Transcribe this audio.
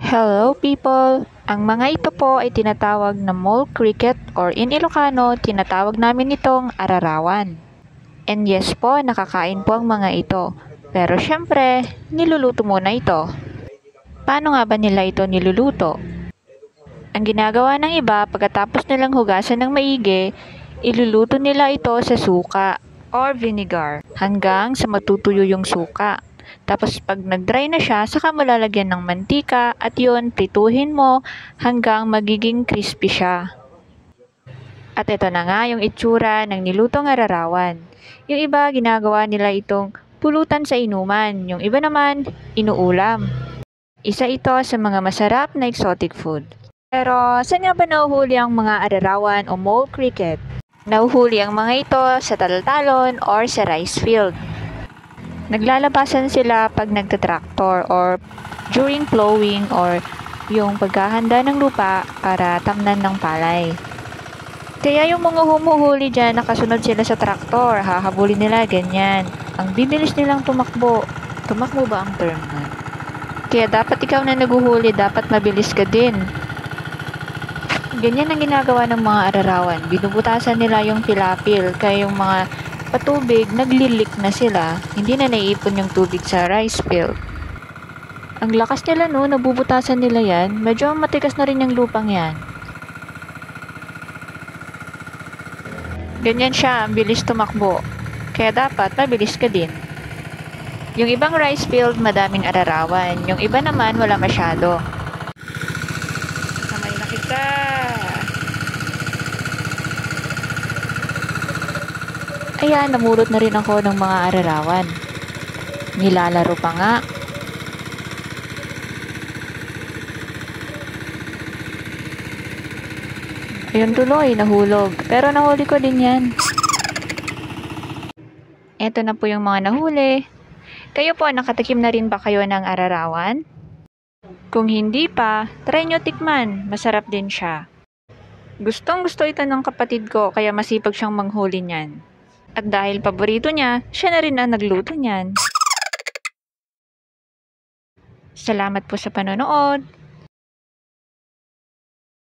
Hello people! Ang mga ito po ay tinatawag na mole cricket or in Ilocano, tinatawag namin itong ararawan. And yes po, nakakain po ang mga ito. Pero syempre, niluluto muna ito. Paano nga ba nila ito niluluto? Ang ginagawa ng iba, pagkatapos nilang hugasan ng maigi, iluluto nila ito sa suka or vinegar hanggang sa matutuyo yung suka. Tapos pag nag-dry na siya, saka mo lalagyan ng mantika at yun, prituhin mo hanggang magiging crispy siya. At ito na nga yung itsura ng nilutong ararawan. Yung iba, ginagawa nila itong pulutan sa inuman. Yung iba naman, inuulam. Isa ito sa mga masarap na exotic food. Pero saan nga ba nahuhuli ang mga ararawan o mole cricket? Nahuhuli ang mga ito sa talon or sa rice field. Naglalabasan sila pag nagtatraktor or during plowing or yung paghahanda ng lupa para tamnan ng palay. Kaya yung mga humuhuli dyan, nakasunod sila sa traktor, hahabulin nila ganyan. Ang bibilis nilang tumakbo. Tumakbo ba ang term nun? Kaya dapat ikaw na naguhuli, dapat mabilis ka din. Ganyan ang ginagawa ng mga ararawan. Binubutasan nila yung tilapil, kaya yung mga patubig, naglilik na sila. Hindi na naiipon yung tubig sa rice field. Ang lakas nila no, nabubutasan nila yan. Medyo matigas na rin yung lupang yan. Ganyan siya, ang bilis tumakbo. Kaya dapat mabilis ka din. Yung ibang rice field, madaming ararawan. Yung iba naman, wala masyado. Kamay na kita! Ayan, namulot na rin ako ng mga ararawan. Nilalaro pa nga. Ayun tuloy, nahulog. Pero nahuli ko din yan. Eto na po yung mga nahuli. Kayo po, nakatikim na rin ba kayo ng ararawan? Kung hindi pa, try nyo tikman. Masarap din siya. Gustong gusto ito ng kapatid ko, kaya masipag siyang manghuli niyan. At dahil paborito niya, siya na rin ang nagluto niyan. Salamat po sa panonood.